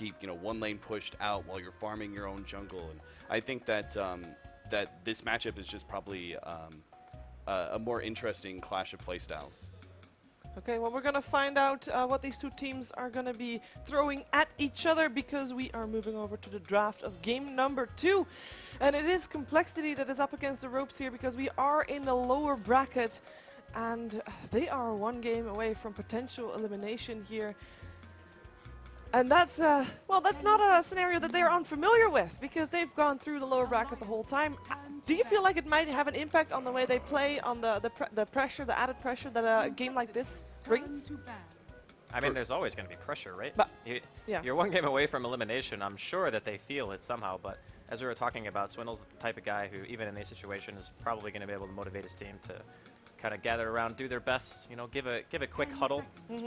keep one lane pushed out while you're farming your own jungle. And I think that that this matchup is just probably a more interesting clash of playstyles. Okay, well, we're going to find out what these two teams are going to be throwing at each other, because we are moving over to the draft of game number 2. And it is Complexity that is up against the ropes here, because we are in the lower bracket and they are one game away from potential elimination here. And that's, well, that's not a scenario that they're unfamiliar with, because they've gone through the lower bracket the whole time. Do you feel like it might have an impact on the way they play, on the pressure, the added pressure that a game like this brings? I mean, there's always going to be pressure, right? But Yeah. You're one game away from elimination. I'm sure that they feel it somehow, but as we were talking about, Swindle's the type of guy who, even in these situations, is probably going to be able to motivate his team to kind of gather around, do their best, give a quick huddle,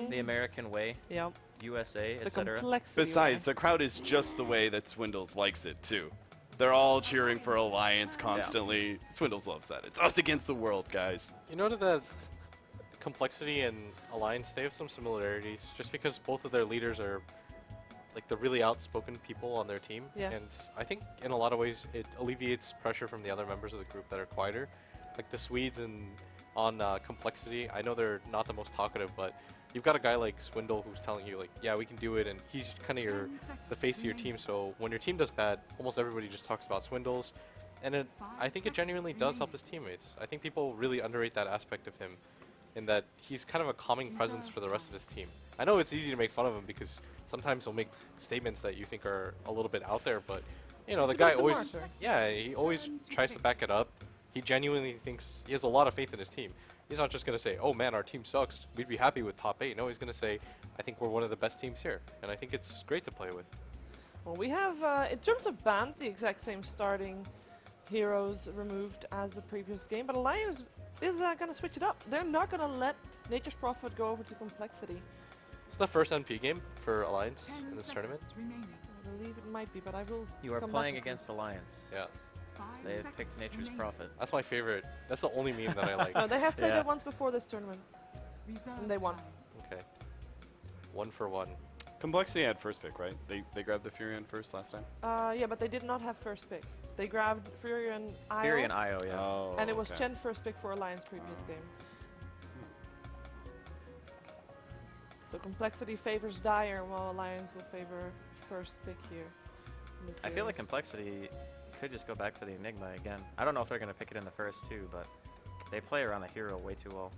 the American way, Yeah. USA, The etc. complexity. Besides, the crowd is just the way that Swindles likes it, too. They're all cheering for Alliance constantly. Swindles loves that. It's us against the world, guys. You noted that Complexity and Alliance, they have some similarities, just because both of their leaders are like the really outspoken people on their team. Yeah. And I think in a lot of ways it alleviates pressure from the other members of the group that are quieter. Like the Swedes and on Complexity, I know they're not the most talkative, but you've got a guy like Swindle who's telling you, like, yeah, we can do it, and he's kind of the face of your team. So when your team does bad, almost everybody just talks about Swindles, and I think it genuinely does help his teammates. I think people really underrate that aspect of him, in that he's kind of a calming presence for the rest of his team. I know it's easy to make fun of him because sometimes he'll make statements that you think are a little bit out there, but the guy always, he always tries to back it up. He genuinely thinks, he has a lot of faith in his team. He's not just going to say, oh man, our team sucks, we'd be happy with top 8. No, he's going to say, I think we're one of the best teams here. And I think it's great to play with. Well, we have, in terms of bans, the exact same starting heroes removed as the previous game, but Alliance is going to switch it up. They're not going to let Nature's Prophet go over to Complexity. It's the first NP game for Alliance in this tournament. I believe it might be, but I will. You are come back playing with against Alliance. Yeah. They have picked Nature's Prophet. That's my favorite. That's the only meme that I like. No, they have played Yeah. it once before this tournament, and they won. Okay. 1 for 1. Complexity had first pick, right? They grabbed the Furion first last time? Yeah, but they did not have first pick. They grabbed Fury and Io, Fury and Io, yeah. Oh, and it was okay. Chen first pick for Alliance previous game. So Complexity favors Dire, while Alliance will favor first pick here. In the I feel like series. Complexity could just go back for the Enigma again. I don't know if they're going to pick it in the first 2, but they play around the hero way too well.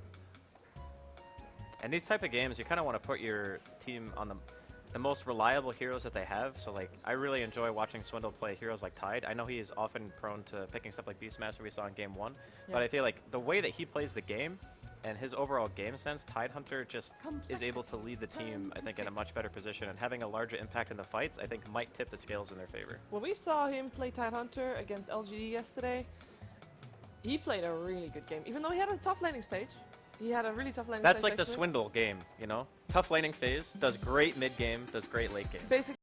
And these type of games, you kind of want to put your team on the most reliable heroes that they have. So, like, I really enjoy watching Swindle play heroes like Tide. I know he is often prone to picking stuff like Beastmaster we saw in Game 1, but I feel like the way that he plays the game and his overall game sense, Tidehunter just is able to lead the team, I think, in a much better position, and having a larger impact in the fights, I think, might tip the scales in their favor. When we saw him play Tidehunter against LGD yesterday, he played a really good game. Even though he had a tough laning stage, he had a really tough laning That's stage. like the actually. Swindle game, Tough laning phase, does great mid game, does great late game. Basically,